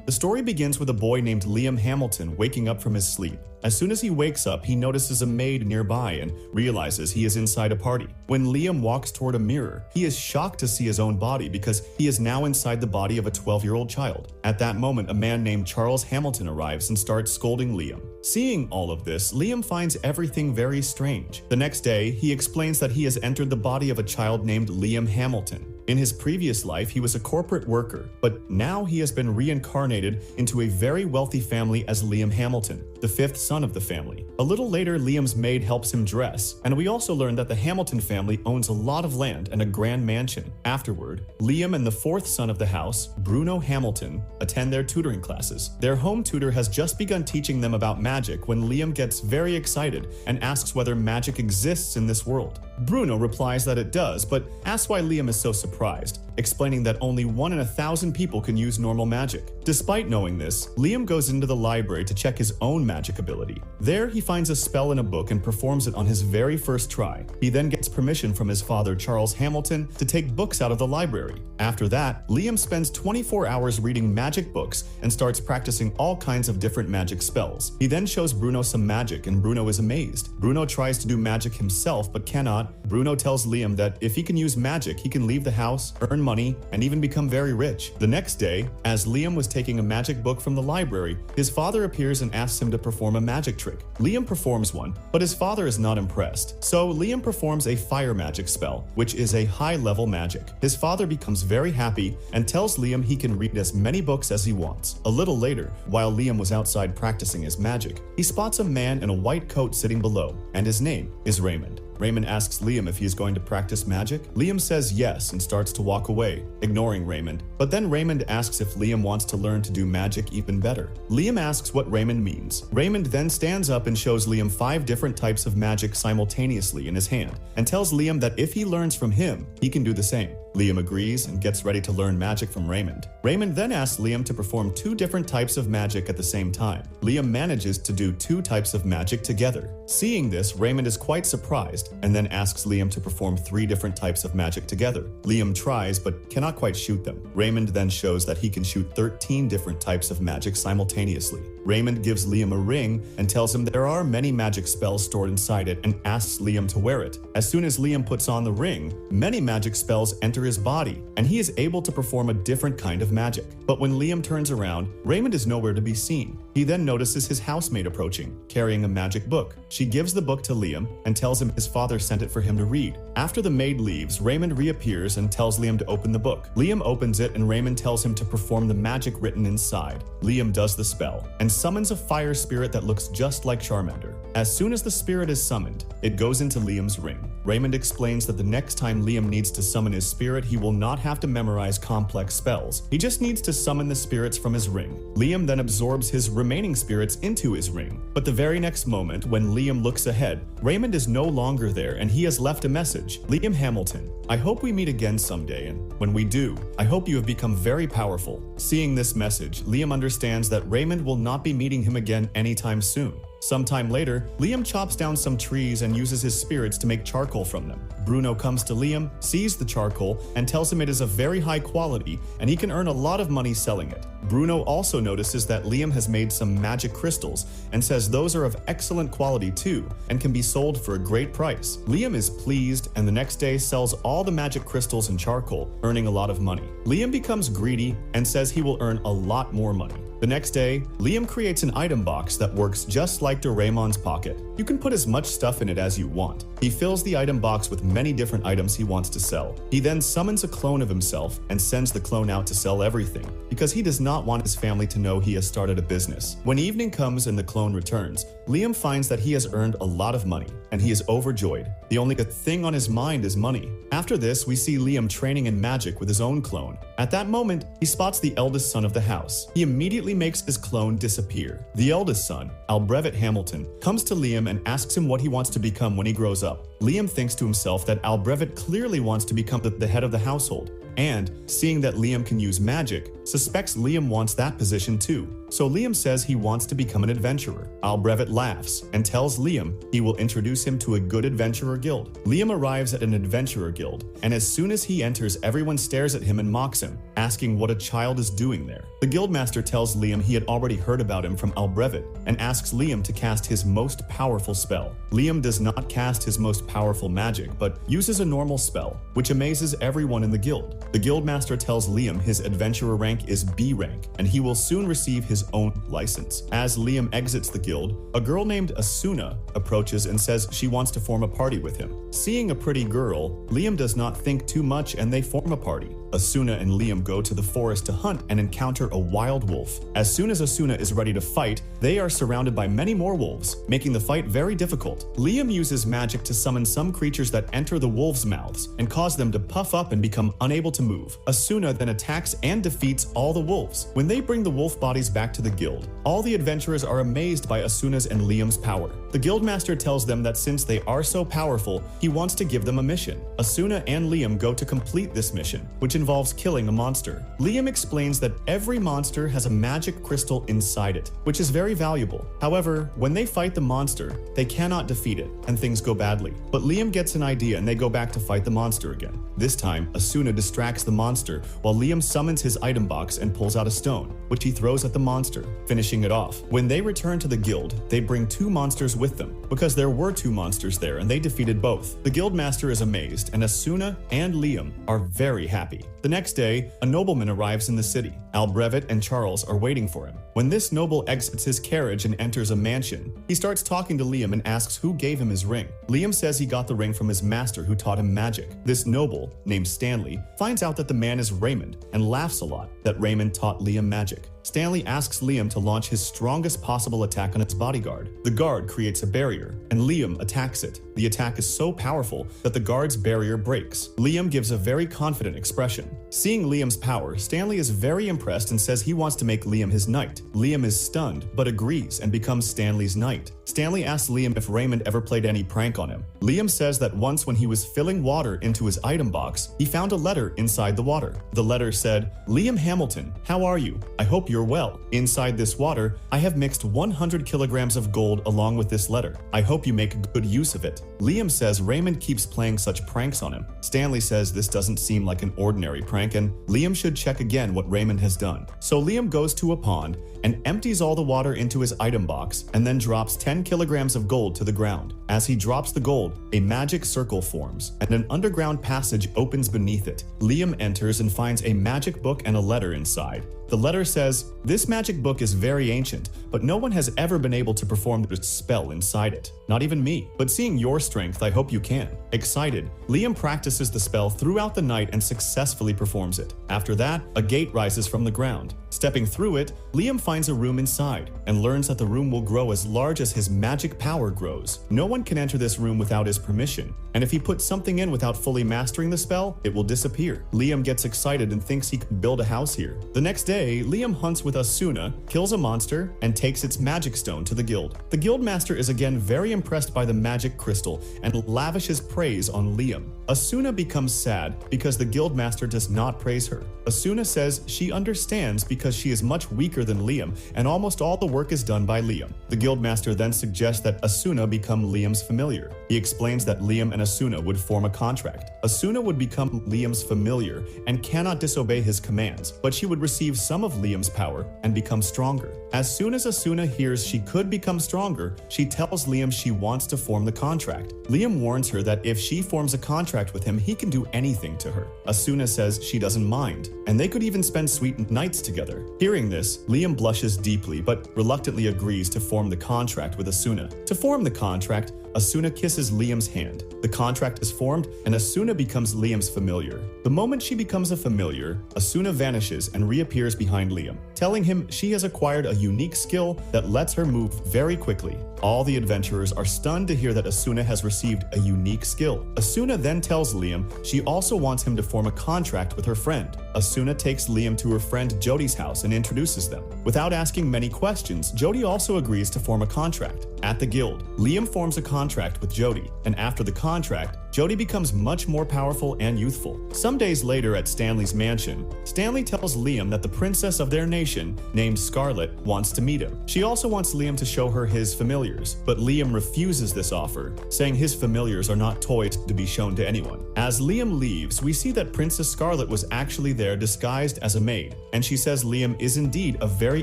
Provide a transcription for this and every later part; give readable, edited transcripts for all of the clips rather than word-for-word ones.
The story begins with a boy named Liam Hamilton waking up from his sleep. As soon as he wakes up, he notices a maid nearby and realizes he is inside a party. When Liam walks toward a mirror, he is shocked to see his own body because he is now inside the body of a 12-year-old child. At that moment, a man named Charles Hamilton arrives and starts scolding Liam. Seeing all of this, Liam finds everything very strange. The next day, he explains that he has entered the body of a child named Liam Hamilton. In his previous life, he was a corporate worker, but now he has been reincarnated into a very wealthy family as Liam Hamilton, the fifth son of the family. A little later, Liam's maid helps him dress, and we also learn that the Hamilton family owns a lot of land and a grand mansion. Afterward, Liam and the fourth son of the house, Bruno Hamilton, attend their tutoring classes. Their home tutor has just begun teaching them about magic when Liam gets very excited and asks whether magic exists in this world. Bruno replies that it does, but asks why Liam is so surprised, explaining that only 1 in 1,000 people can use normal magic. Despite knowing this, Liam goes into the library to check his own magic ability. There, he finds a spell in a book and performs it on his very first try. He then gets permission from his father, Charles Hamilton, to take books out of the library. After that, Liam spends 24 hours reading magic books and starts practicing all kinds of different magic spells. He then shows Bruno some magic, and Bruno is amazed. Bruno tries to do magic himself but cannot. Bruno tells Liam that if he can use magic, he can leave the house, earn money, and even become very rich. The next day, as Liam was taking a magic book from the library, his father appears and asks him to perform a magic trick. Liam performs one, but his father is not impressed. So Liam performs a fire magic spell, which is a high-level magic. His father becomes very happy and tells Liam he can read as many books as he wants. A little later, while Liam was outside practicing his magic, he spots a man in a white coat sitting below, and his name is Raymond. Raymond asks Liam if he is going to practice magic. Liam says yes and starts to walk away, ignoring Raymond. But then Raymond asks if Liam wants to learn to do magic even better. Liam asks what Raymond means. Raymond then stands up and shows Liam 5 different types of magic simultaneously in his hand, and tells Liam that if he learns from him, he can do the same. Liam agrees and gets ready to learn magic from Raymond. Raymond then asks Liam to perform 2 different types of magic at the same time. Liam manages to do 2 types of magic together. Seeing this, Raymond is quite surprised and then asks Liam to perform 3 different types of magic together. Liam tries but cannot quite shoot them. Raymond then shows that he can shoot 13 different types of magic simultaneously. Raymond gives Liam a ring and tells him there are many magic spells stored inside it and asks Liam to wear it. As soon as Liam puts on the ring, many magic spells enter his body, and he is able to perform a different kind of magic. But when Liam turns around, Raymond is nowhere to be seen. He then notices his housemaid approaching, carrying a magic book. She gives the book to Liam and tells him his father sent it for him to read. After the maid leaves, Raymond reappears and tells Liam to open the book. Liam opens it and Raymond tells him to perform the magic written inside. Liam does the spell and summons a fire spirit that looks just like Charmander. As soon as the spirit is summoned, it goes into Liam's ring. Raymond explains that the next time Liam needs to summon his spirit, he will not have to memorize complex spells. He just needs to summon the spirits from his ring. Liam then absorbs his remaining spirits into his ring. But the very next moment, when Liam looks ahead, Raymond is no longer there and he has left a message. Liam Hamilton, I hope we meet again someday, and when we do, I hope you have become very powerful. Seeing this message, Liam understands that Raymond will not be meeting him again anytime soon. Sometime later, Liam chops down some trees and uses his spirits to make charcoal from them. Bruno comes to Liam, sees the charcoal, and tells him it is of very high quality and he can earn a lot of money selling it. Bruno also notices that Liam has made some magic crystals and says those are of excellent quality too and can be sold for a great price. Liam is pleased and the next day sells all the magic crystals and charcoal, earning a lot of money. Liam becomes greedy and says he will earn a lot more money. The next day, Liam creates an item box that works just like Doraemon's pocket. You can put as much stuff in it as you want. He fills the item box with many different items he wants to sell. He then summons a clone of himself and sends the clone out to sell everything, because he does not want his family to know he has started a business. When evening comes and the clone returns, Liam finds that he has earned a lot of money, and he is overjoyed. The only good thing on his mind is money. After this, we see Liam training in magic with his own clone. At that moment, he spots the eldest son of the house. He immediately makes his clone disappear. The eldest son, Albrevet Hamilton, comes to Liam and asks him what he wants to become when he grows up. Liam thinks to himself that Albrevet clearly wants to become the head of the household. and, seeing that Liam can use magic, suspects Liam wants that position too. So Liam says he wants to become an adventurer. Albrevet laughs and tells Liam he will introduce him to a good adventurer guild. Liam arrives at an adventurer guild, and as soon as he enters, everyone stares at him and mocks him, asking what a child is doing there. The guildmaster tells Liam he had already heard about him from Albrevet and asks Liam to cast his most powerful spell. Liam does not cast his most powerful magic, but uses a normal spell, which amazes everyone in the guild. The guildmaster tells Liam his adventurer rank is B rank, and he will soon receive his own license. As Liam exits the guild, a girl named Asuna approaches and says she wants to form a party with him. Seeing a pretty girl, Liam does not think too much and they form a party. Asuna and Liam go to the forest to hunt and encounter a wild wolf. As soon as Asuna is ready to fight, they are surrounded by many more wolves, making the fight very difficult. Liam uses magic to summon some creatures that enter the wolves' mouths and cause them to puff up and become unable to move. Asuna then attacks and defeats all the wolves. When they bring the wolf bodies back to the guild, all the adventurers are amazed by Asuna's and Liam's power. The guildmaster tells them that since they are so powerful, he wants to give them a mission. Asuna and Liam go to complete this mission, which involves killing a monster. Liam explains that every monster has a magic crystal inside it, which is very valuable. However, when they fight the monster, they cannot defeat it, and things go badly. But Liam gets an idea and they go back to fight the monster again. This time, Asuna distracts the monster while Liam summons his item box and pulls out a stone, which he throws at the monster, finishing it off. When they return to the guild, they bring two monsters with them, because there were two monsters there and they defeated both. The guildmaster is amazed, and Asuna and Liam are very happy. The next day, a nobleman arrives in the city. Albrevet and Charles are waiting for him. When this noble exits his carriage and enters a mansion, he starts talking to Liam and asks who gave him his ring. Liam says he got the ring from his master who taught him magic. This noble, named Stanley, finds out that the man is Raymond and laughs a lot that Raymond taught Liam magic. Stanley asks Liam to launch his strongest possible attack on its bodyguard. The guard creates a barrier, and Liam attacks it. The attack is so powerful that the guard's barrier breaks. Liam gives a very confident expression. Seeing Liam's power, Stanley is very impressed and says he wants to make Liam his knight. Liam is stunned, but agrees and becomes Stanley's knight. Stanley asks Liam if Raymond ever played any prank on him. Liam says that once when he was filling water into his item box, he found a letter inside the water. The letter said, "Liam Hamilton, how are you? I hope you're well. Inside this water, I have mixed 100 kilograms of gold along with this letter. I hope you make good use of it." Liam says Raymond keeps playing such pranks on him. Stanley says this doesn't seem like an ordinary prank and Liam should check again what Raymond has done. So Liam goes to a pond and empties all the water into his item box and then drops 10 kilograms of gold to the ground. As he drops the gold, a magic circle forms and an underground passage opens beneath it. Liam enters and finds a magic book and a letter inside. The letter says, "This magic book is very ancient, but no one has ever been able to perform the spell inside it. Not even me. But seeing your strength, I hope you can." Excited, Liam practices the spell throughout the night and successfully performs it. After that, a gate rises from the ground. Stepping through it, Liam finds a room inside and learns that the room will grow as large as his magic power grows. No one can enter this room without his permission, and if he puts something in without fully mastering the spell, it will disappear. Liam gets excited and thinks he could build a house here. The next day, Liam hunts with Asuna, kills a monster, and takes its magic stone to the guild. The guildmaster is again very impressed by the magic crystal and lavishes praise on Liam. Asuna becomes sad because the guildmaster does not praise her. Asuna says she understands because she is much weaker than Liam and almost all the work is done by Liam. The guildmaster then suggests that Asuna become Liam's familiar. He explains that Liam and Asuna would form a contract. Asuna would become Liam's familiar and cannot disobey his commands, but she would receive some of Liam's power and become stronger. As soon as Asuna hears she could become stronger, she tells Liam she wants to form the contract. Liam warns her that if she forms a contract with him, he can do anything to her. Asuna says she doesn't mind, and they could even spend sweet nights together. Hearing this, Liam blushes deeply, but reluctantly agrees to form the contract with Asuna. To form the contract, Asuna kisses Liam's hand. The contract is formed, and Asuna becomes Liam's familiar. The moment she becomes a familiar, Asuna vanishes and reappears behind Liam, telling him she has acquired a unique skill that lets her move very quickly. All the adventurers are stunned to hear that Asuna has received a unique skill. Asuna then tells Liam she also wants him to form a contract with her friend. Asuna takes Liam to her friend Jody's house and introduces them. Without asking many questions, Jody also agrees to form a contract. At the guild, Liam forms a contract with Jody, and after the contract, Jody becomes much more powerful and youthful. Some days later at Stanley's mansion, Stanley tells Liam that the princess of their nation, named Scarlet, wants to meet him. She also wants Liam to show her his familiars, but Liam refuses this offer, saying his familiars are not toys to be shown to anyone. As Liam leaves, we see that Princess Scarlet was actually there disguised as a maid, and she says Liam is indeed a very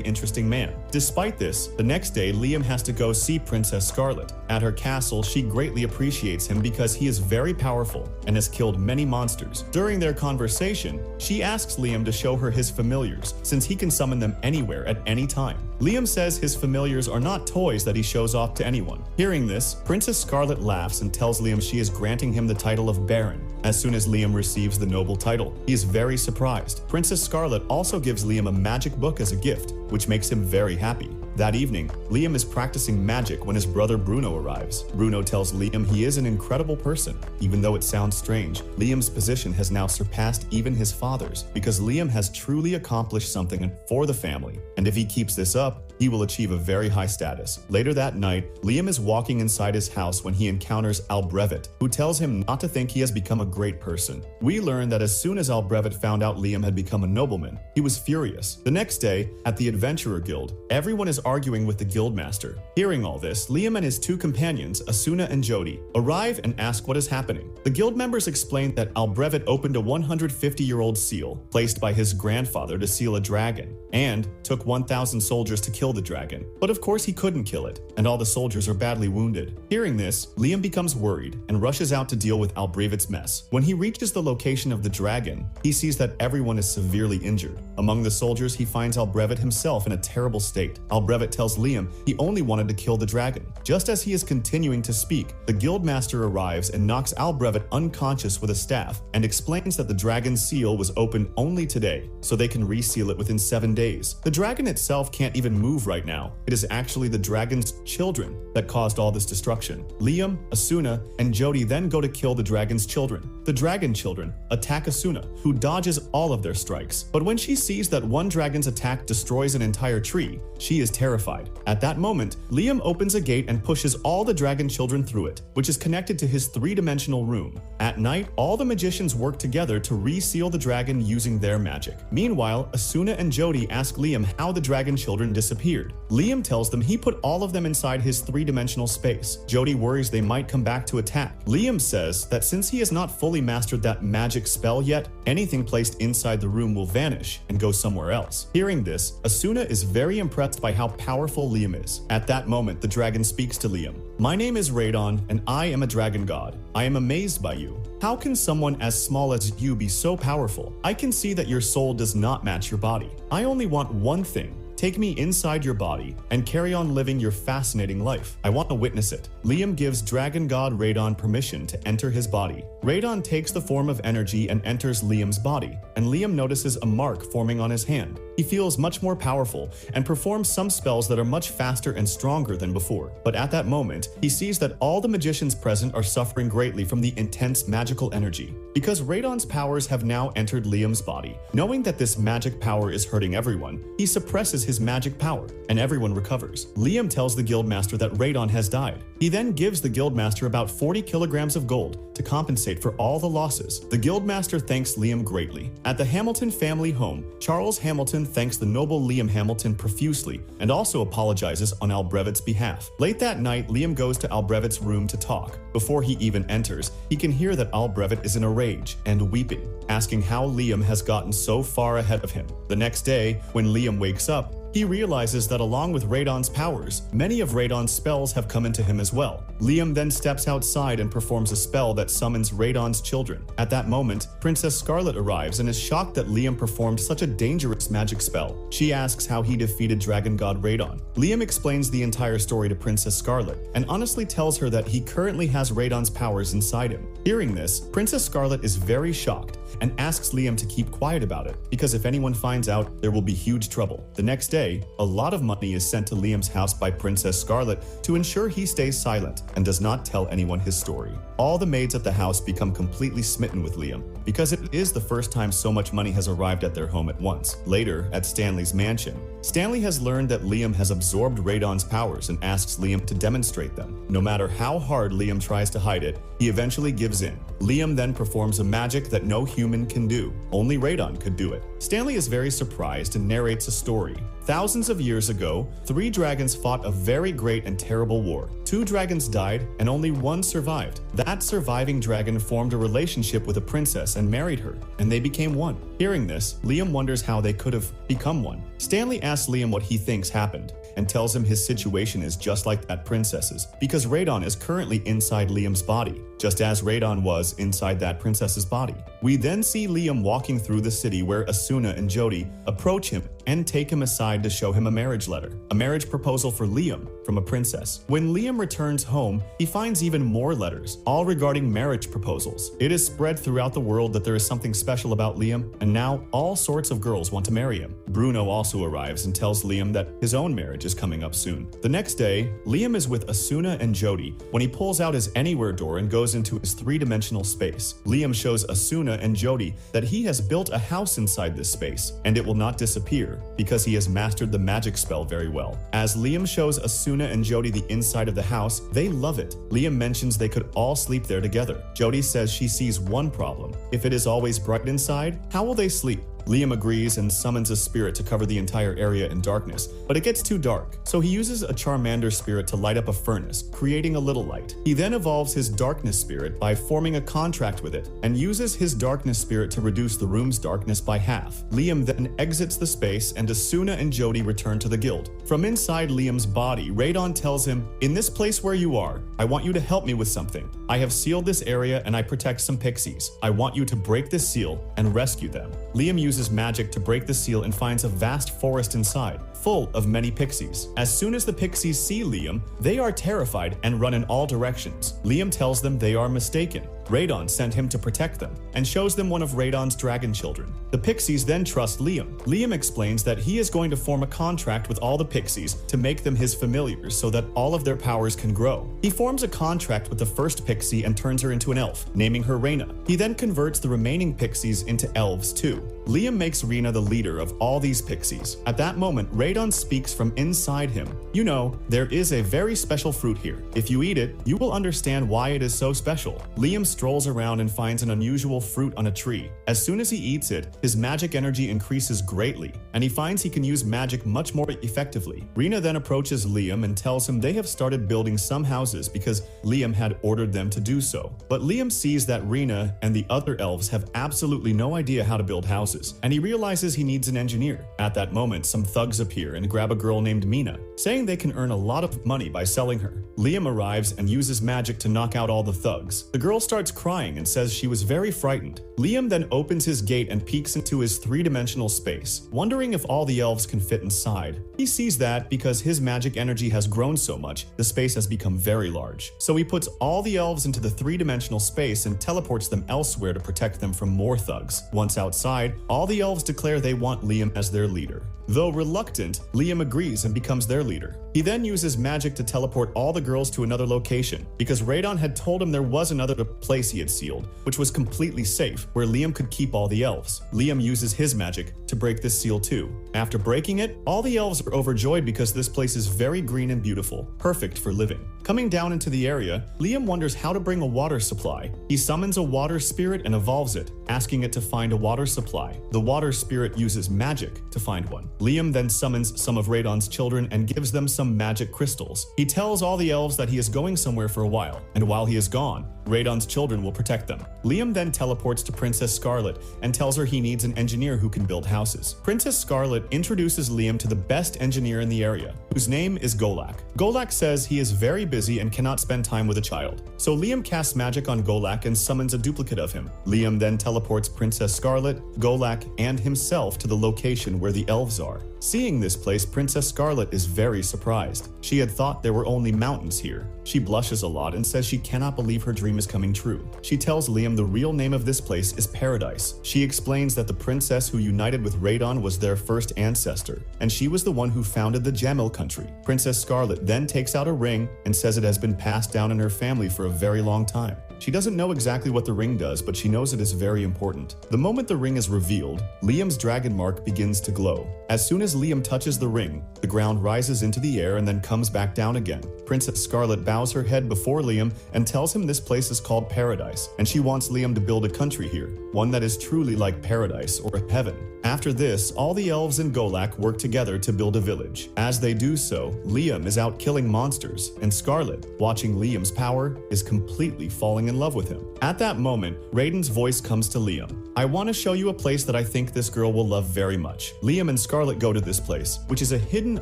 interesting man. Despite this, the next day Liam has to go see Princess Scarlet. At her castle, she greatly appreciates him because he is very powerful and has killed many monsters. During their conversation, she asks Liam to show her his familiars, since he can summon them anywhere at any time. Liam says his familiars are not toys that he shows off to anyone. Hearing this, Princess Scarlet laughs and tells Liam she is granting him the title of Baron. As soon as Liam receives the noble title, he is very surprised. Princess Scarlet also gives Liam a magic book as a gift, which makes him very happy. That evening, Liam is practicing magic when his brother Bruno arrives. Bruno tells Liam he is an incredible person. Even though it sounds strange, Liam's position has now surpassed even his father's, because Liam has truly accomplished something for the family, and if he keeps this up, he will achieve a very high status. Later that night, Liam is walking inside his house when he encounters Albrevet, who tells him not to think he has become a great person. We learn that as soon as Albrevet found out Liam had become a nobleman, he was furious. The next day, at the Adventurer Guild, everyone is arguing with the guildmaster. Hearing all this, Liam and his two companions, Asuna and Jody, arrive and ask what is happening. The guild members explain that Albrevet opened a 150-year-old seal, placed by his grandfather to seal a dragon, and took 1,000 soldiers to kill the dragon. But of course he couldn't kill it, and all the soldiers are badly wounded. Hearing this, Liam becomes worried and rushes out to deal with Albrevet's mess. When he reaches the location of the dragon, he sees that everyone is severely injured. Among the soldiers, he finds Albrevet himself in a terrible state. Albrevet tells Liam he only wanted to kill the dragon. Just as he is continuing to speak, the guildmaster arrives and knocks Albrevet unconscious with a staff and explains that the dragon's seal was opened only today, so they can reseal it within 7 days. The dragon itself can't even move right now. It is actually the dragon's children that caused all this destruction. Liam, Asuna, and Jody then go to kill the dragon's children. The dragon children attack Asuna, who dodges all of their strikes. But when she sees that one dragon's attack destroys an entire tree, she is terrified. At that moment, Liam opens a gate and pushes all the dragon children through it, which is connected to his three-dimensional room. At night, all the magicians work together to reseal the dragon using their magic. Meanwhile, Asuna and Jody ask Liam how the dragon children disappeared. Liam tells them he put all of them inside his three-dimensional space. Jody worries they might come back to attack. Liam says that since he has not fully mastered that magic spell yet, anything placed inside the room will vanish and go somewhere else. Hearing this, Asuna is very impressed by how powerful Liam is. At that moment, the dragon speaks to Liam. "My name is Radon, and I am a dragon god. I am amazed by you. How can someone as small as you be so powerful? I can see that your soul does not match your body. I only want one thing. Take me inside your body and carry on living your fascinating life. I want to witness it." Liam gives Dragon God Radon permission to enter his body. Radon takes the form of energy and enters Liam's body, and Liam notices a mark forming on his hand. He feels much more powerful and performs some spells that are much faster and stronger than before. But at that moment, he sees that all the magicians present are suffering greatly from the intense magical energy. Because Radon's powers have now entered Liam's body, knowing that this magic power is hurting everyone, he suppresses his magic power, and everyone recovers. Liam tells the guildmaster that Radon has died. He then gives the guildmaster about 40 kilograms of gold to compensate for all the losses. The guildmaster thanks Liam greatly. At the Hamilton family home, Charles Hamilton thanks the noble Liam Hamilton profusely and also apologizes on Albrevet's behalf. Late that night, Liam goes to Albrevet's room to talk. Before he even enters, he can hear that Albrevet is in a rage and weeping, asking how Liam has gotten so far ahead of him. The next day, when Liam wakes up, he realizes that along with Radon's powers, many of Radon's spells have come into him as well. Liam then steps outside and performs a spell that summons Radon's children. At that moment, Princess Scarlet arrives and is shocked that Liam performed such a dangerous magic spell. She asks how he defeated Dragon God Radon. Liam explains the entire story to Princess Scarlet and honestly tells her that he currently has Radon's powers inside him. Hearing this, Princess Scarlet is very shocked and asks Liam to keep quiet about it, because if anyone finds out, there will be huge trouble. The next day, a lot of money is sent to Liam's house by Princess Scarlet to ensure he stays silent and does not tell anyone his story. All the maids at the house become completely smitten with Liam, because it is the first time so much money has arrived at their home at once. Later, at Stanley's mansion, Stanley has learned that Liam has absorbed Radon's powers and asks Liam to demonstrate them. No matter how hard Liam tries to hide it, he eventually gives in. Liam then performs a magic that no human can do. Only Radon could do it. Stanley is very surprised and narrates a story. Thousands of years ago, 3 dragons fought a very great and terrible war. 2 dragons died and only 1 survived. That surviving dragon formed a relationship with a princess and married her, and they became one. Hearing this, Liam wonders how they could have become one. Stanley asks Liam what he thinks happened and tells him his situation is just like that princess's, because Radon is currently inside Liam's body, just as Radon was inside that princess's body. We then see Liam walking through the city where Asuna and Jody approach him and take him aside to show him a marriage letter, a marriage proposal for Liam from a princess. When Liam returns home, he finds even more letters, all regarding marriage proposals. It is spread throughout the world that there is something special about Liam, and now all sorts of girls want to marry him. Bruno also arrives and tells Liam that his own marriage is coming up soon. The next day, Liam is with Asuna and Jody when he pulls out his anywhere door and goes into his 3-dimensional space. Liam shows Asuna and Jody that he has built a house inside this space, and it will not disappear because he has mastered the magic spell very well. As Liam shows Asuna and Jody the inside of the house, they love it. Liam mentions they could all sleep there together. Jody says she sees one problem. If it is always bright inside, how will they sleep? Liam agrees and summons a spirit to cover the entire area in darkness, but it gets too dark, so he uses a Charmander spirit to light up a furnace, creating a little light. He then evolves his darkness spirit by forming a contract with it, and uses his darkness spirit to reduce the room's darkness by half. Liam then exits the space, and Asuna and Jody return to the guild. From inside Liam's body, Radon tells him, "In this place where you are, I want you to help me with something. I have sealed this area and I protect some pixies. I want you to break this seal and rescue them." Liam uses magic to break the seal and finds a vast forest inside, full of many pixies. As soon as the pixies see Liam, they are terrified and run in all directions. Liam tells them they are mistaken. Radon sent him to protect them and shows them one of Radon's dragon children. The pixies then trust Liam. Liam explains that he is going to form a contract with all the pixies to make them his familiars so that all of their powers can grow. He forms a contract with the first pixie and turns her into an elf, naming her Reyna. He then converts the remaining pixies into elves too. Liam makes Reyna the leader of all these pixies. At that moment, Radon speaks from inside him. "You know, there is a very special fruit here. If you eat it, you will understand why it is so special." Liam strolls around and finds an unusual fruit on a tree. As soon as he eats it, his magic energy increases greatly, and he finds he can use magic much more effectively. Reyna then approaches Liam and tells him they have started building some houses because Liam had ordered them to do so. But Liam sees that Reyna and the other elves have absolutely no idea how to build houses, and he realizes he needs an engineer. At that moment, some thugs appear and grab a girl named Mina, saying they can earn a lot of money by selling her. Liam arrives and uses magic to knock out all the thugs. The girl starts crying and says she was very frightened. Liam then opens his gate and peeks into his 3-dimensional space, wondering if all the elves can fit inside. He sees that because his magic energy has grown so much, the space has become very large. So he puts all the elves into the 3-dimensional space and teleports them elsewhere to protect them from more thugs. Once outside, all the elves declare they want Liam as their leader. Though reluctant, Liam agrees and becomes their leader. He then uses magic to teleport all the girls to another location, because Radon had told him there was another place he had sealed, which was completely safe, where Liam could keep all the elves. Liam uses his magic to break this seal too. After breaking it, all the elves are overjoyed because this place is very green and beautiful, perfect for living. Coming down into the area, Liam wonders how to bring a water supply. He summons a water spirit and evolves it, asking it to find a water supply. The water spirit uses magic to find one. Liam then summons some of Radon's children and gives them some magic crystals. He tells all the elves that he is going somewhere for a while, and while he is gone, Radon's children will protect them. Liam then teleports to Princess Scarlet and tells her he needs an engineer who can build houses. Princess Scarlet introduces Liam to the best engineer in the area, whose name is Golak. Golak says he is very busy and cannot spend time with a child. So Liam casts magic on Golak and summons a duplicate of him. Liam then teleports Princess Scarlet, Golak, and himself to the location where the elves are. Seeing this place, Princess Scarlet is very surprised. She had thought there were only mountains here. She blushes a lot and says she cannot believe her dream is coming true. She tells Liam the real name of this place is Paradise. She explains that the princess who united with Radon was their first ancestor, and she was the one who founded the Jamil country. Princess Scarlet then takes out a ring and says it has been passed down in her family for a very long time. She doesn't know exactly what the ring does, but she knows it is very important. The moment the ring is revealed, Liam's dragon mark begins to glow. As soon as Liam touches the ring, the ground rises into the air and then comes back down again. Princess Scarlet bows her head before Liam and tells him this place is called Paradise, and she wants Liam to build a country here, one that is truly like paradise or heaven. After this, all the elves in Golak work together to build a village. As they do so, Liam is out killing monsters, and Scarlet, watching Liam's power, is completely falling in love with him. At that moment, Raiden's voice comes to Liam. I want to show you a place that I think this girl will love very much. Liam and Scarlet go to this place, which is a hidden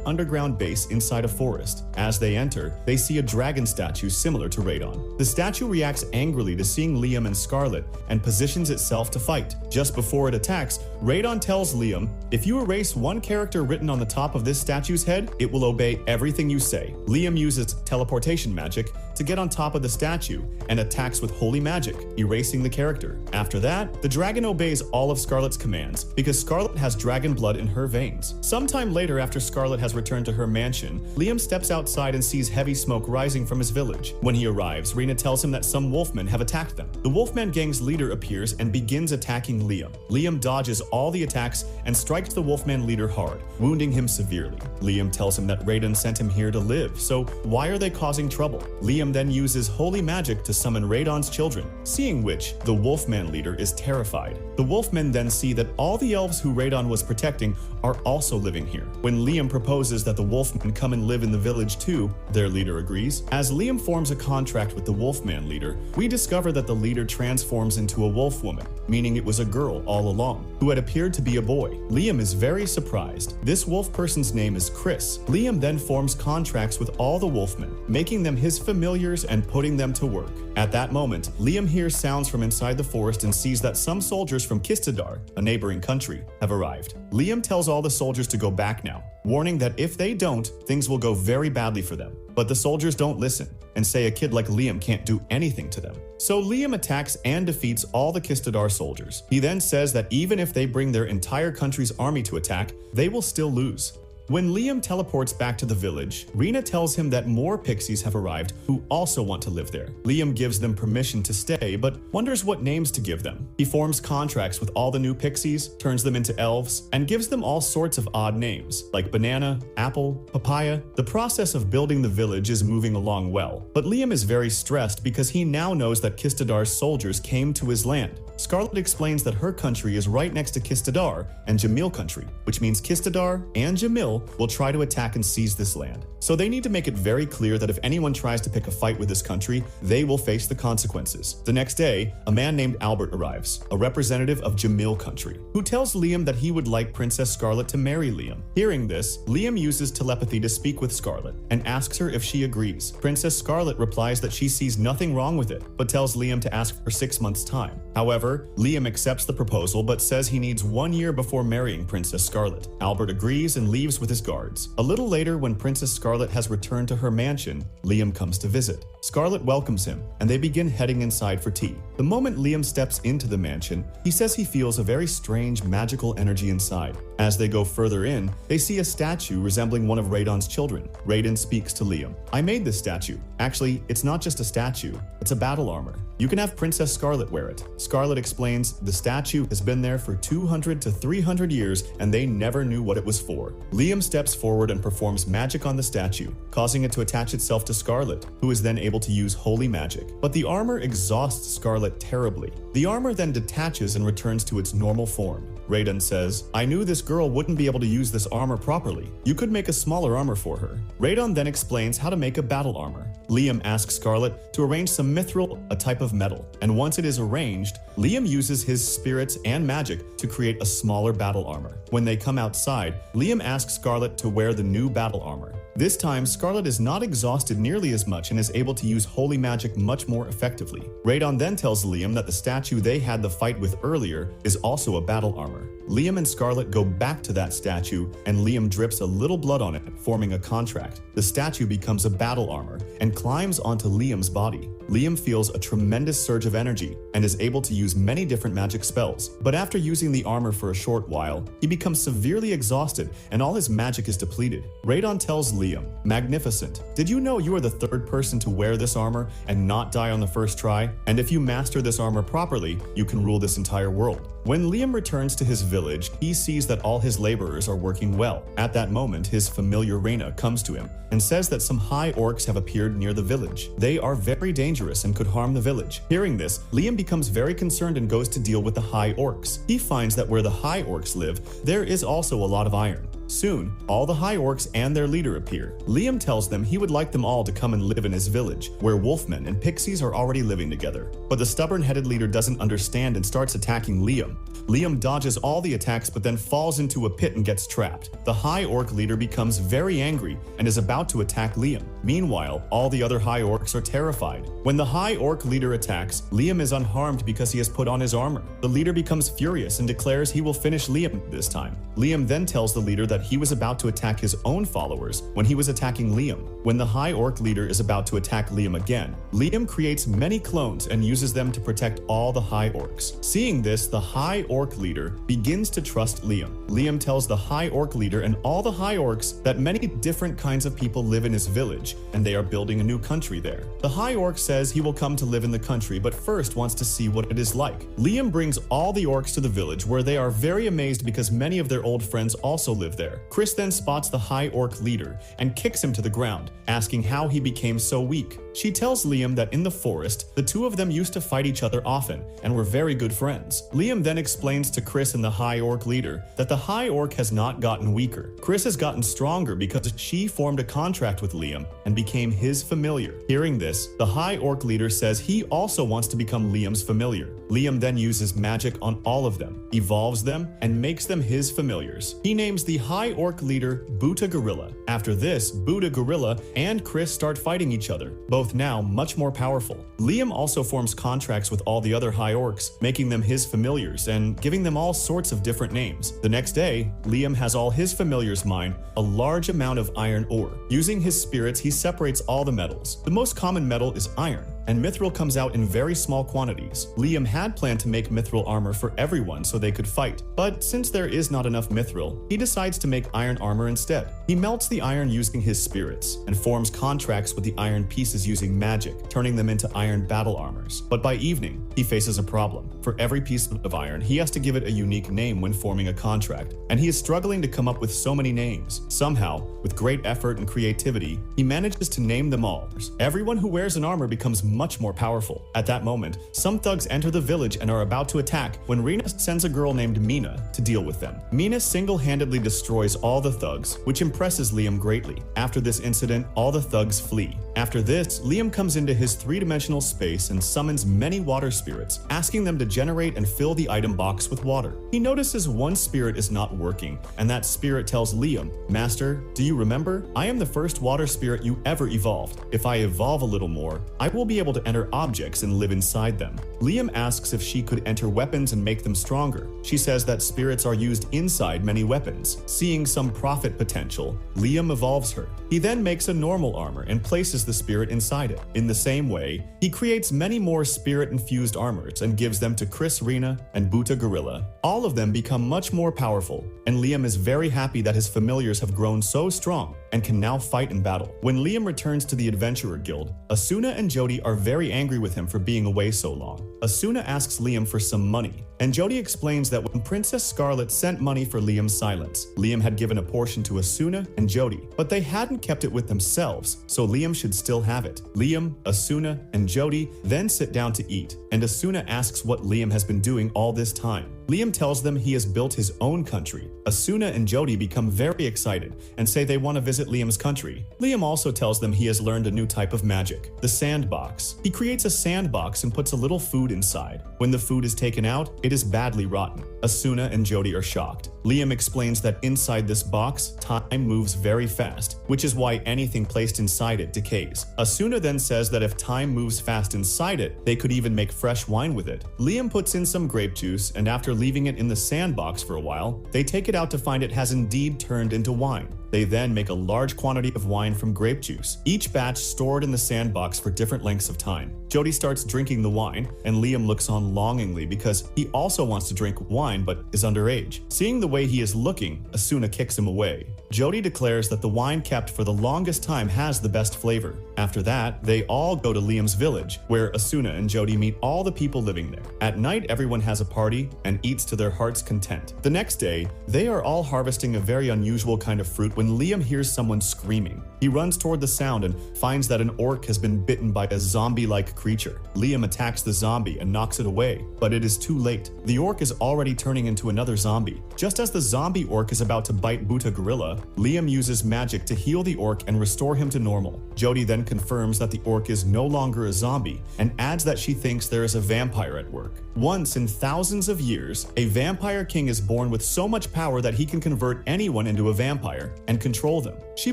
underground base inside a forest. As they enter, they see a dragon statue similar to Raidon. The statue reacts angrily to seeing Liam and Scarlet and positions itself to fight. Just before it attacks, Raidon tells Liam, if you erase one character written on the top of this statue's head, it will obey everything you say. Liam uses teleportation magic to get on top of the statue and attacks with holy magic, erasing the character. After that, the dragon obeys all of Scarlet's commands because Scarlet has dragon blood in her veins. Sometime later, after Scarlet has returned to her mansion, Liam steps outside and sees heavy smoke rising from his village. When he arrives, Rena tells him that some wolfmen have attacked them. The Wolfman gang's leader appears and begins attacking Liam. Liam dodges all the attacks and strikes the Wolfman leader hard, wounding him severely. Liam tells him that Raiden sent him here to live, so why are they causing trouble? Liam then uses holy magic to summon Raidon's children, seeing which, the Wolfman leader is terrified. The Wolfmen then see that all the elves who Raidon was protecting are also living here. When Liam proposes that the Wolfmen come and live in the village too, their leader agrees. As Liam forms a contract with the Wolfman leader, we discover that the leader transforms into a wolf woman, meaning it was a girl all along, who had appeared to be a boy. Liam is very surprised. This wolf person's name is Chris. Liam then forms contracts with all the wolfmen, making them his familiars and putting them to work. At that moment, Liam hears sounds from inside the forest and sees that some soldiers from Kistadar, a neighboring country, have arrived. Liam tells all the soldiers to go back now, warning that if they don't, things will go very badly for them. But the soldiers don't listen and say a kid like Liam can't do anything to them. So Liam attacks and defeats all the Kistadar soldiers. He then says that even if they bring their entire country's army to attack, they will still lose. When Liam teleports back to the village, Rena tells him that more pixies have arrived who also want to live there. Liam gives them permission to stay, but wonders what names to give them. He forms contracts with all the new pixies, turns them into elves, and gives them all sorts of odd names, like banana, apple, papaya. The process of building the village is moving along well, but Liam is very stressed because he now knows that Kistadar's soldiers came to his land. Scarlet explains that her country is right next to Kistadar and Jamil country, which means Kistadar and Jamil will try to attack and seize this land. So they need to make it very clear that if anyone tries to pick a fight with this country, they will face the consequences. The next day, a man named Albert arrives, a representative of Jamil country, who tells Liam that he would like Princess Scarlet to marry Liam. Hearing this, Liam uses telepathy to speak with Scarlet and asks her if she agrees. Princess Scarlet replies that she sees nothing wrong with it, but tells Liam to ask for 6 months' time. However, Liam accepts the proposal but says he needs 1 year before marrying Princess Scarlet. Albert agrees and leaves with his guards. A little later, when Princess Scarlet has returned to her mansion, Liam comes to visit. Scarlet welcomes him, and they begin heading inside for tea. The moment Liam steps into the mansion, he says he feels a very strange magical energy inside. As they go further in, they see a statue resembling one of Raidon's children. Raiden speaks to Liam. I made this statue. Actually, it's not just a statue, it's a battle armor. You can have Princess Scarlet wear it. Scarlet explains the statue has been there for 200 to 300 years and they never knew what it was for. Liam steps forward and performs magic on the statue, causing it to attach itself to Scarlet, who is then able to use holy magic. But the armor exhausts Scarlet terribly. The armor then detaches and returns to its normal form. Raiden says, I knew this girl wouldn't be able to use this armor properly. You could make a smaller armor for her. Raiden then explains how to make a battle armor. Liam asks Scarlet to arrange some mithril, a type of metal, and once it is arranged, Liam uses his spirits and magic to create a smaller battle armor. When they come outside, Liam asks Scarlet to wear the new battle armor. This time, Scarlet is not exhausted nearly as much and is able to use holy magic much more effectively. Raiden then tells Liam that the statue they had the fight with earlier is also a battle armor. Liam and Scarlet go back to that statue and Liam drips a little blood on it, forming a contract. The statue becomes a battle armor and climbs onto Liam's body. Liam feels a tremendous surge of energy and is able to use many different magic spells. But after using the armor for a short while, he becomes severely exhausted and all his magic is depleted. Raiden tells Liam, Magnificent, did you know you are the third person to wear this armor and not die on the first try? And if you master this armor properly, you can rule this entire world. When Liam returns to his village, he sees that all his laborers are working well. At that moment, his familiar Reyna comes to him and says that some high orcs have appeared near the village. They are very dangerous and could harm the village. Hearing this, Liam becomes very concerned and goes to deal with the high orcs. He finds that where the high orcs live, there is also a lot of iron. Soon, all the high orcs and their leader appear. Liam tells them he would like them all to come and live in his village, where wolfmen and pixies are already living together. But the stubborn-headed leader doesn't understand and starts attacking Liam. Liam dodges all the attacks but then falls into a pit and gets trapped. The high orc leader becomes very angry and is about to attack Liam. Meanwhile, all the other high orcs are terrified. When the high orc leader attacks, Liam is unharmed because he has put on his armor. The leader becomes furious and declares he will finish Liam this time. Liam then tells the leader that he was about to attack his own followers when he was attacking Liam. When the high orc leader is about to attack Liam again, Liam creates many clones and uses them to protect all the high orcs. Seeing this, the high orc leader begins to trust Liam. Liam tells the high orc leader and all the high orcs that many different kinds of people live in his village and they are building a new country there. The high orc says he will come to live in the country but first wants to see what it is like. Liam brings all the orcs to the village where they are very amazed because many of their old friends also live there. Chris then spots the high orc leader and kicks him to the ground, asking how he became so weak. She tells Liam that in the forest, the two of them used to fight each other often and were very good friends. Liam then explains to Chris and the high orc leader that the high orc has not gotten weaker. Chris has gotten stronger because she formed a contract with Liam and became his familiar. Hearing this, the high orc leader says he also wants to become Liam's familiar. Liam then uses magic on all of them, evolves them, and makes them his familiars. He names the high orc leader Buta Gorilla. After this, Buta Gorilla and Chris start fighting each other, both now much more powerful. Liam also forms contracts with all the other high orcs, making them his familiars and giving them all sorts of different names. The next day, Liam has all his familiars mine a large amount of iron ore. Using his spirits, he separates all the metals. The most common metal is iron, and mithril comes out in very small quantities. Liam had planned to make mithril armor for everyone so they could fight, but since there is not enough mithril, he decides to make iron armor instead. He melts the iron using his spirits and forms contracts with the iron pieces using magic, turning them into iron battle armors. But by evening, he faces a problem. For every piece of iron, he has to give it a unique name when forming a contract, and he is struggling to come up with so many names. Somehow, with great effort and creativity, he manages to name them all. Everyone who wears an armor becomes much more powerful. At that moment, some thugs enter the village and are about to attack when Rena sends a girl named Mina to deal with them. Mina single-handedly destroys all the thugs, which impresses Liam greatly. After this incident, all the thugs flee. After this, Liam comes into his three-dimensional space and summons many water spirits, asking them to generate and fill the item box with water. He notices one spirit is not working, and that spirit tells Liam, "Master, do you remember? I am the first water spirit you ever evolved. If I evolve a little more, I will be able to enter objects and live inside them." Liam asks if she could enter weapons and make them stronger. She says that spirits are used inside many weapons. Seeing some profit potential, Liam evolves her. He then makes a normal armor and places the spirit inside it. In the same way, he creates many more spirit-infused armors and gives them to Chris, Rena, and Buta Gorilla. All of them become much more powerful, and Liam is very happy that his familiars have grown so strong and can now fight in battle. When Liam returns to the Adventurer Guild, Asuna and Jody are very angry with him for being away so long. Asuna asks Liam for some money, and Jody explains that when Princess Scarlet sent money for Liam's silence, Liam had given a portion to Asuna and Jody, but they hadn't kept it with themselves, so Liam should still have it. Liam, Asuna, and Jody then sit down to eat, and Asuna asks what Liam has been doing all this time. Liam tells them he has built his own country. Asuna and Jody become very excited and say they want to visit Liam's country. Liam also tells them he has learned a new type of magic, the sandbox. He creates a sandbox and puts a little food inside. When the food is taken out, it is badly rotten. Asuna and Jody are shocked. Liam explains that inside this box, time moves very fast, which is why anything placed inside it decays. Asuna then says that if time moves fast inside it, they could even make fresh wine with it. Liam puts in some grape juice, and after leaving it in the sandbox for a while, they take it out to find it has indeed turned into wine. They then make a large quantity of wine from grape juice, each batch stored in the sandbox for different lengths of time. Jody starts drinking the wine, and Liam looks on longingly because he also wants to drink wine but is underage. Seeing the way he is looking, Asuna kicks him away. Jody declares that the wine kept for the longest time has the best flavor. After that, they all go to Liam's village, where Asuna and Jody meet all the people living there. At night, everyone has a party and eats to their heart's content. The next day, they are all harvesting a very unusual kind of fruit when Liam hears someone screaming. He runs toward the sound and finds that an orc has been bitten by a zombie-like creature. Liam attacks the zombie and knocks it away, but it is too late. The orc is already turning into another zombie. Just as the zombie orc is about to bite Buta Gorilla, Liam uses magic to heal the orc and restore him to normal. Jody then confirms that the orc is no longer a zombie and adds that she thinks there is a vampire at work. Once in thousands of years, a vampire king is born with so much power that he can convert anyone into a vampire and control them. She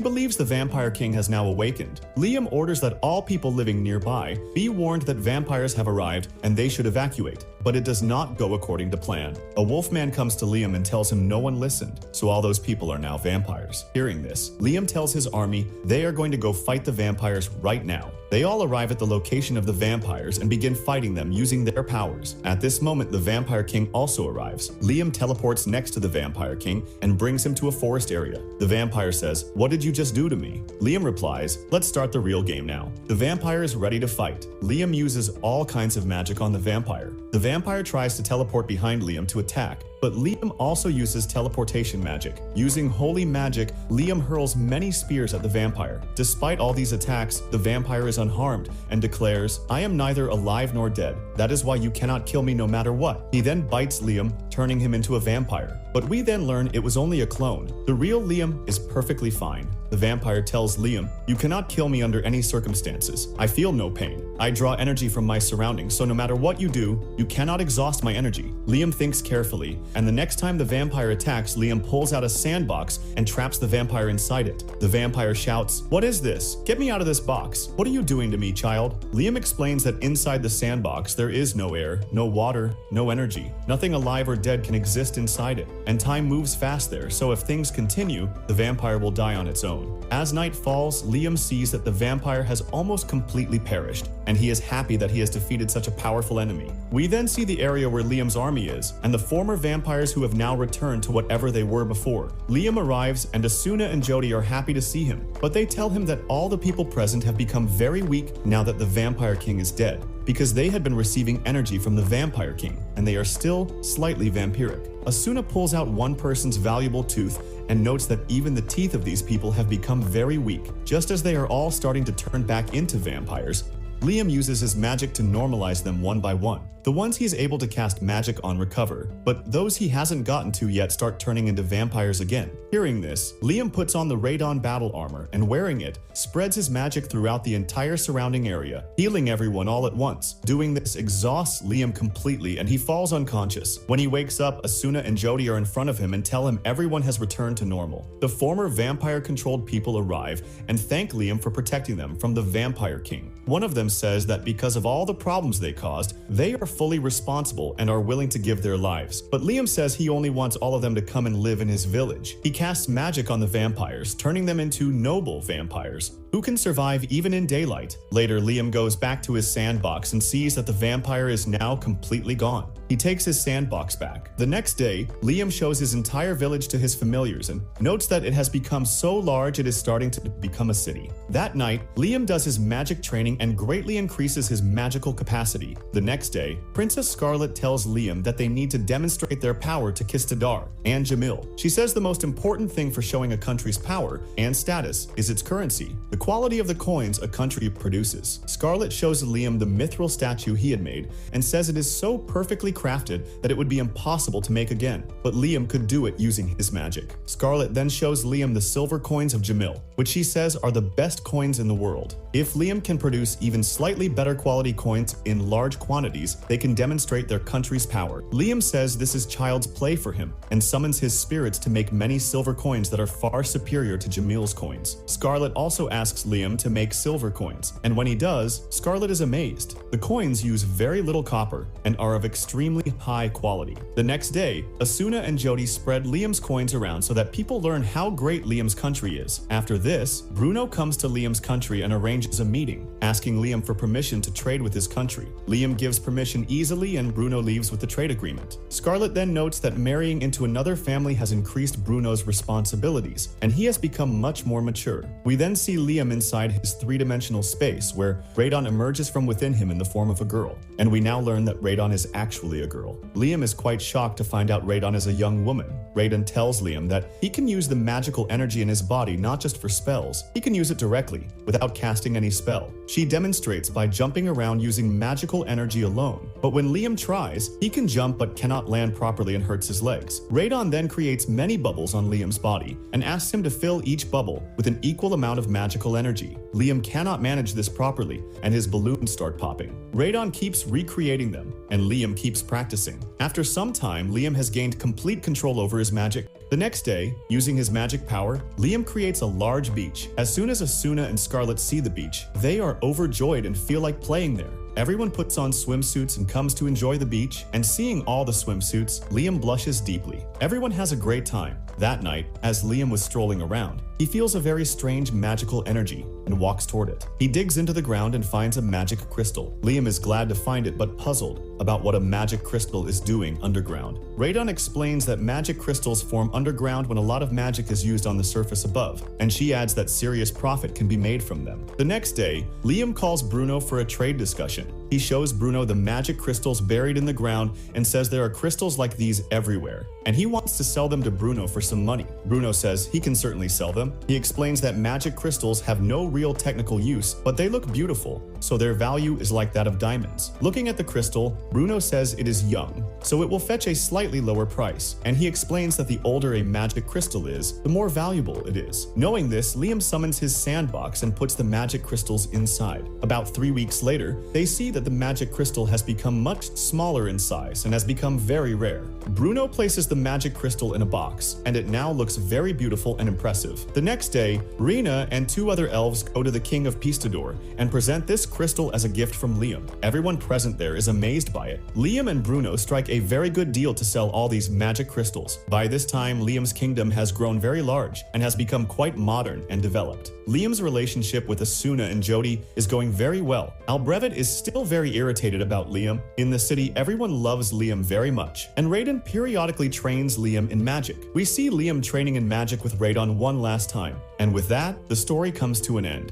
believes the vampire king has now awakened. Liam orders that all people living nearby be warned that vampires have arrived and they should evacuate, but it does not go according to plan. A wolfman comes to Liam and tells him no one listened, so all those people are now vampires. Hearing this, Liam tells his army they are going to go fight the vampires right now. They all arrive at the location of the vampires and begin fighting them using their powers. At this moment, the Vampire King also arrives. Liam teleports next to the Vampire King and brings him to a forest area. The vampire says, "What did you just do to me?" Liam replies, "Let's start the real game now." The vampire is ready to fight. Liam uses all kinds of magic on the vampire. The vampire tries to teleport behind Liam to attack, but Liam also uses teleportation magic. Using holy magic, Liam hurls many spears at the vampire. Despite all these attacks, the vampire is unharmed and declares, "I am neither alive nor dead. That is why you cannot kill me no matter what." He then bites Liam, turning him into a vampire. But we then learn it was only a clone. The real Liam is perfectly fine. The vampire tells Liam, "You cannot kill me under any circumstances. I feel no pain. I draw energy from my surroundings, so no matter what you do, you cannot exhaust my energy." Liam thinks carefully, and the next time the vampire attacks, Liam pulls out a sandbox and traps the vampire inside it. The vampire shouts, "What is this? Get me out of this box. What are you doing to me, child?" Liam explains that inside the sandbox there is no air, no water, no energy. Nothing alive or dead can exist inside it, and time moves fast there, so if things continue, the vampire will die on its own. As night falls, Liam sees that the vampire has almost completely perished, and he is happy that he has defeated such a powerful enemy. We then see the area where Liam's army is, and the former vampires who have now returned to whatever they were before. Liam arrives, and Asuna and Jody are happy to see him, but they tell him that all the people present have become very weak now that the Vampire King is dead, because they had been receiving energy from the Vampire King, and they are still slightly vampiric. Asuna pulls out one person's valuable tooth and notes that even the teeth of these people have become very weak. Just as they are all starting to turn back into vampires, Liam uses his magic to normalize them one by one. The ones he is able to cast magic on recover, but those he hasn't gotten to yet start turning into vampires again. Hearing this, Liam puts on the Radon battle armor and wearing it, spreads his magic throughout the entire surrounding area, healing everyone all at once. Doing this exhausts Liam completely and he falls unconscious. When he wakes up, Asuna and Jody are in front of him and tell him everyone has returned to normal. The former vampire-controlled people arrive and thank Liam for protecting them from the Vampire King. One of them says that because of all the problems they caused, they are fully responsible and are willing to give their lives. But Liam says he only wants all of them to come and live in his village. He casts magic on the vampires, turning them into noble vampires who can survive even in daylight. Later, Liam goes back to his sandbox and sees that the vampire is now completely gone. He takes his sandbox back. The next day, Liam shows his entire village to his familiars and notes that it has become so large it is starting to become a city. That night, Liam does his magic training and greatly increases his magical capacity. The next day, Princess Scarlet tells Liam that they need to demonstrate their power to Kistadar and Jamil. She says the most important thing for showing a country's power and status is its currency, the quality of the coins a country produces. Scarlet shows Liam the mithril statue he had made and says it is so perfectly crafted that it would be impossible to make again, but Liam could do it using his magic. Scarlet then shows Liam the silver coins of Jamil, which she says are the best coins in the world. If Liam can produce even slightly better quality coins in large quantities, they can demonstrate their country's power. Liam says this is child's play for him and summons his spirits to make many silver coins that are far superior to Jamil's coins. Scarlet also asks Liam to make silver coins, and when he does, Scarlet is amazed. The coins use very little copper and are of extremely high quality. The next day, Asuna and Jody spread Liam's coins around so that people learn how great Liam's country is. After this, Bruno comes to Liam's country and arranges a meeting. asking Liam for permission to trade with his country. Liam gives permission easily and Bruno leaves with the trade agreement. Scarlett then notes that marrying into another family has increased Bruno's responsibilities, and he has become much more mature. We then see Liam inside his three-dimensional space, where Radon emerges from within him in the form of a girl, and we now learn that Radon is actually a girl. Liam is quite shocked to find out Radon is a young woman. Radon tells Liam that he can use the magical energy in his body not just for spells, he can use it directly, without casting any spell. She demonstrates by jumping around using magical energy alone, but when Liam tries, he can jump but cannot land properly and hurts his legs. Radon then creates many bubbles on Liam's body and asks him to fill each bubble with an equal amount of magical energy. Liam cannot manage this properly, and his balloons start popping. Radon keeps recreating them, and Liam keeps practicing. After some time, Liam has gained complete control over his magic. The next day, using his magic power, Liam creates a large beach. As soon as Asuna and Scarlett see the beach, they are overjoyed and feel like playing there. Everyone puts on swimsuits and comes to enjoy the beach, and seeing all the swimsuits, Liam blushes deeply. Everyone has a great time. That night, as Liam was strolling around, he feels a very strange magical energy and walks toward it. He digs into the ground and finds a magic crystal. Liam is glad to find it but puzzled about what a magic crystal is doing underground. Radon explains that magic crystals form underground when a lot of magic is used on the surface above, and she adds that serious profit can be made from them. The next day, Liam calls Bruno for a trade discussion. He shows Bruno the magic crystals buried in the ground and says there are crystals like these everywhere, and he wants to sell them to Bruno for some money. Bruno says he can certainly sell them. He explains that magic crystals have no real technical use, but they look beautiful, so their value is like that of diamonds. Looking at the crystal, Bruno says it is young, so it will fetch a slightly lower price, and he explains that the older a magic crystal is, the more valuable it is. Knowing this, Liam summons his sandbox and puts the magic crystals inside. About 3 weeks later, they see that the magic crystal has become much smaller in size and has become very rare. Bruno places the magic crystal in a box, and it now looks very beautiful and impressive. The next day, Rena and 2 other elves go to the King of Pistador and present this crystal as a gift from Liam. Everyone present there is amazed by it. Liam and Bruno strike a very good deal to sell all these magic crystals. By this time, Liam's kingdom has grown very large and has become quite modern and developed. Liam's relationship with Asuna and Jody is going very well. Albrevet is still very irritated about Liam. In the city, everyone loves Liam very much, and Raiden periodically trains Liam in magic. We see Liam training in magic with Radon one last time, and with that, the story comes to an end.